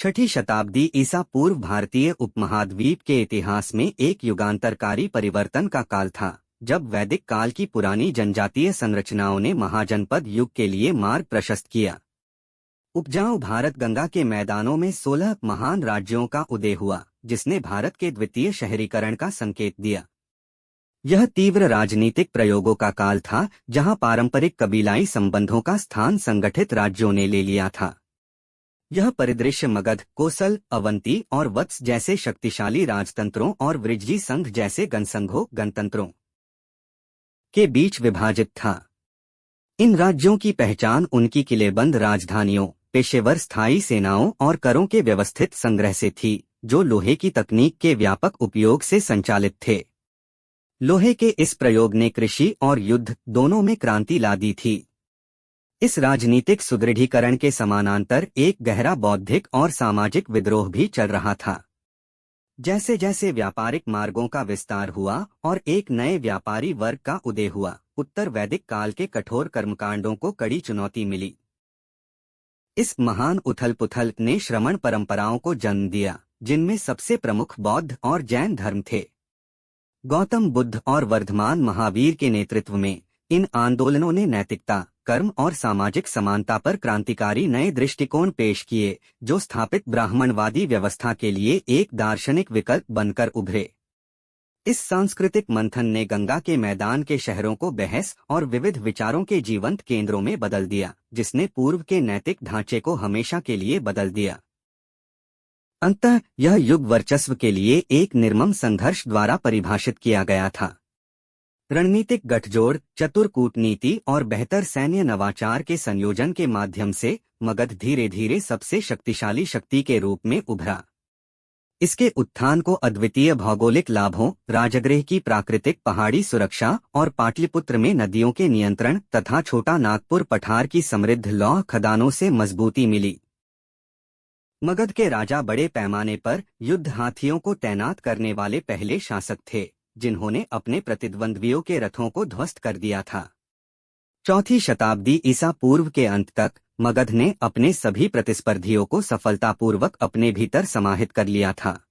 छठी शताब्दी ईसा पूर्व भारतीय उपमहाद्वीप के इतिहास में एक युगांतरकारी परिवर्तन का काल था, जब वैदिक काल की पुरानी जनजातीय संरचनाओं ने महाजनपद युग के लिए मार्ग प्रशस्त किया। उपजाऊ भारत गंगा के मैदानों में 16 महान राज्यों का उदय हुआ, जिसने भारत के द्वितीय शहरीकरण का संकेत दिया। यह तीव्र राजनीतिक प्रयोगों का काल था, जहां पारंपरिक कबीलाई संबंधों का स्थान संगठित राज्यों ने ले लिया था। यह परिदृश्य मगध, कोसल, अवंती और वत्स जैसे शक्तिशाली राजतंत्रों और वृज्जी संघ जैसे गणसंघों गणतंत्रों के बीच विभाजित था। इन राज्यों की पहचान उनकी किलेबंद राजधानियों, पेशेवर स्थायी सेनाओं और करों के व्यवस्थित संग्रह से थी, जो लोहे की तकनीक के व्यापक उपयोग से संचालित थे। लोहे के इस प्रयोग ने कृषि और युद्ध दोनों में क्रांति ला दी थी। इस राजनीतिक सुदृढ़ीकरण के समानांतर एक गहरा बौद्धिक और सामाजिक विद्रोह भी चल रहा था। जैसे जैसे व्यापारिक मार्गों का विस्तार हुआ और एक नए व्यापारी वर्ग का उदय हुआ, उत्तर वैदिक काल के कठोर कर्मकांडों को कड़ी चुनौती मिली। इस महान उथल-पुथल ने श्रमण परंपराओं को जन्म दिया, जिनमें सबसे प्रमुख बौद्ध और जैन धर्म थे। गौतम बुद्ध और वर्धमान महावीर के नेतृत्व में इन आंदोलनों ने नैतिकता, कर्म और सामाजिक समानता पर क्रांतिकारी नए दृष्टिकोण पेश किए, जो स्थापित ब्राह्मणवादी व्यवस्था के लिए एक दार्शनिक विकल्प बनकर उभरे। इस सांस्कृतिक मंथन ने गंगा के मैदान के शहरों को बहस और विविध विचारों के जीवंत केंद्रों में बदल दिया, जिसने पूर्व के नैतिक ढांचे को हमेशा के लिए बदल दिया। अंततः यह युग वर्चस्व के लिए एक निर्मम संघर्ष द्वारा परिभाषित किया गया था। रणनीतिक गठजोड़, चतुर कूटनीति और बेहतर सैन्य नवाचार के संयोजन के माध्यम से मगध धीरे धीरे सबसे शक्तिशाली शक्ति के रूप में उभरा। इसके उत्थान को अद्वितीय भौगोलिक लाभों, राजगृह की प्राकृतिक पहाड़ी सुरक्षा और पाटलिपुत्र में नदियों के नियंत्रण तथा छोटा नागपुर पठार की समृद्ध लौह खदानों से मजबूती मिली। मगध के राजा बड़े पैमाने पर युद्ध हाथियों को तैनात करने वाले पहले शासक थे, जिन्होंने अपने प्रतिद्वंद्वियों के रथों को ध्वस्त कर दिया था। चौथी शताब्दी ईसा पूर्व के अंत तक मगध ने अपने सभी प्रतिस्पर्धियों को सफलतापूर्वक अपने भीतर समाहित कर लिया था।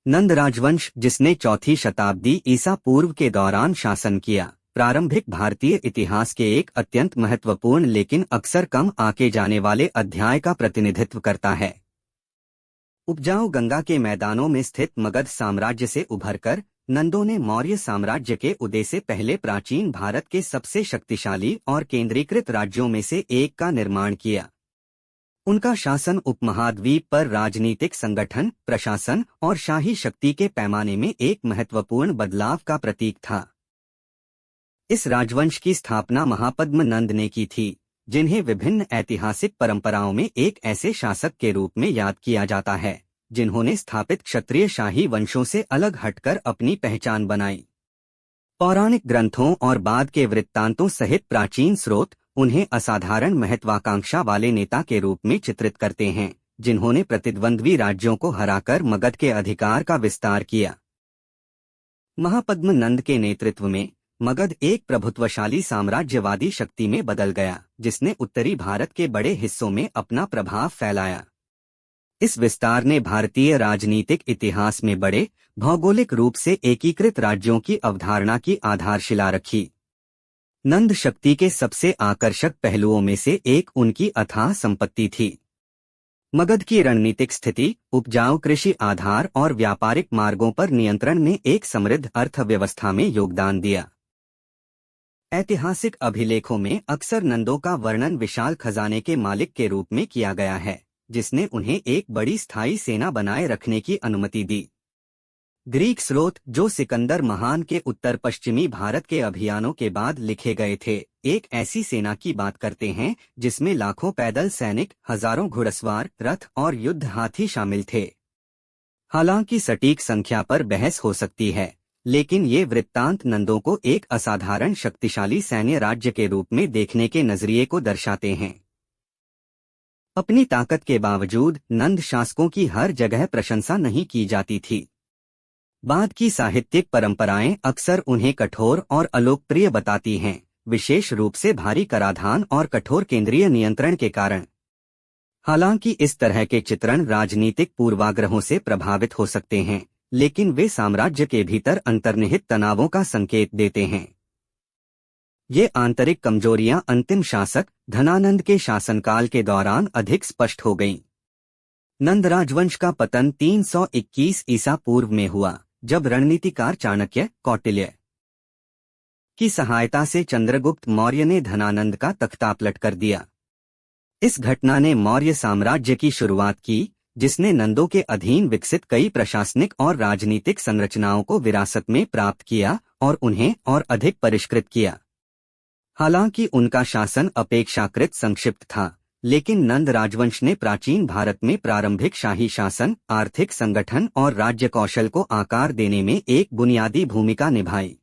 नंद राजवंश, जिसने चौथी शताब्दी ईसा पूर्व के दौरान शासन किया, प्रारंभिक भारतीय इतिहास के एक अत्यंत महत्वपूर्ण लेकिन अक्सर कम आंके जाने वाले अध्याय का प्रतिनिधित्व करता है। उपजाऊ गंगा के मैदानों में स्थित मगध साम्राज्य से उभरकर नंदों ने मौर्य साम्राज्य के उदय से पहले प्राचीन भारत के सबसे शक्तिशाली और केंद्रीकृत राज्यों में से एक का निर्माण किया। उनका शासन उपमहाद्वीप पर राजनीतिक संगठन, प्रशासन और शाही शक्ति के पैमाने में एक महत्वपूर्ण बदलाव का प्रतीक था। इस राजवंश की स्थापना महापद्म नंद ने की थी, जिन्हें विभिन्न ऐतिहासिक परंपराओं में एक ऐसे शासक के रूप में याद किया जाता है जिन्होंने स्थापित क्षत्रिय शाही वंशों से अलग हटकर अपनी पहचान बनाई। पौराणिक ग्रंथों और बाद के वृत्तांतों सहित प्राचीन स्रोत उन्हें असाधारण महत्वाकांक्षा वाले नेता के रूप में चित्रित करते हैं, जिन्होंने प्रतिद्वंद्वी राज्यों को हराकर मगध के अधिकार का विस्तार किया। महापद्म नंद के नेतृत्व में मगध एक प्रभुत्वशाली साम्राज्यवादी शक्ति में बदल गया, जिसने उत्तरी भारत के बड़े हिस्सों में अपना प्रभाव फैलाया। इस विस्तार ने भारतीय राजनीतिक इतिहास में बड़े, भौगोलिक रूप से एकीकृत राज्यों की अवधारणा की आधारशिला रखी। नंद शक्ति के सबसे आकर्षक पहलुओं में से एक उनकी अथाह संपत्ति थी। मगध की रणनीतिक स्थिति, उपजाऊ कृषि आधार और व्यापारिक मार्गों पर नियंत्रण ने एक समृद्ध अर्थव्यवस्था में योगदान दिया। ऐतिहासिक अभिलेखों में अक्सर नंदों का वर्णन विशाल खजाने के मालिक के रूप में किया गया है, जिसने उन्हें एक बड़ी स्थायी सेना बनाए रखने की अनुमति दी। ग्रीक स्रोत, जो सिकंदर महान के उत्तर पश्चिमी भारत के अभियानों के बाद लिखे गए थे, एक ऐसी सेना की बात करते हैं जिसमें लाखों पैदल सैनिक, हजारों घुड़सवार, रथ और युद्ध हाथी शामिल थे। हालांकि सटीक संख्या पर बहस हो सकती है, लेकिन ये वृत्तांत नंदों को एक असाधारण शक्तिशाली सैन्य राज्य के रूप में देखने के नजरिए को दर्शाते हैं। अपनी ताकत के बावजूद नंद शासकों की हर जगह प्रशंसा नहीं की जाती थी। बाद की साहित्यिक परंपराएं अक्सर उन्हें कठोर और अलोकप्रिय बताती हैं, विशेष रूप से भारी कराधान और कठोर केंद्रीय नियंत्रण के कारण। हालांकि इस तरह के चित्रण राजनीतिक पूर्वाग्रहों से प्रभावित हो सकते हैं, लेकिन वे साम्राज्य के भीतर अंतर्निहित तनावों का संकेत देते हैं। ये आंतरिक कमजोरियां अंतिम शासक धनानंद के शासनकाल के दौरान अधिक स्पष्ट हो गईं। नंद राजवंश का पतन 321 ईसा पूर्व में हुआ, जब रणनीतिकार चाणक्य कौटिल्य की सहायता से चंद्रगुप्त मौर्य ने धनानंद का तख्तापलट कर दिया। इस घटना ने मौर्य साम्राज्य की शुरुआत की, जिसने नंदों के अधीन विकसित कई प्रशासनिक और राजनीतिक संरचनाओं को विरासत में प्राप्त किया और उन्हें और अधिक परिष्कृत किया। हालांकि उनका शासन अपेक्षाकृत संक्षिप्त था, लेकिन नंद राजवंश ने प्राचीन भारत में प्रारंभिक शाही शासन, आर्थिक संगठन और राज्य कौशल को आकार देने में एक बुनियादी भूमिका निभाई।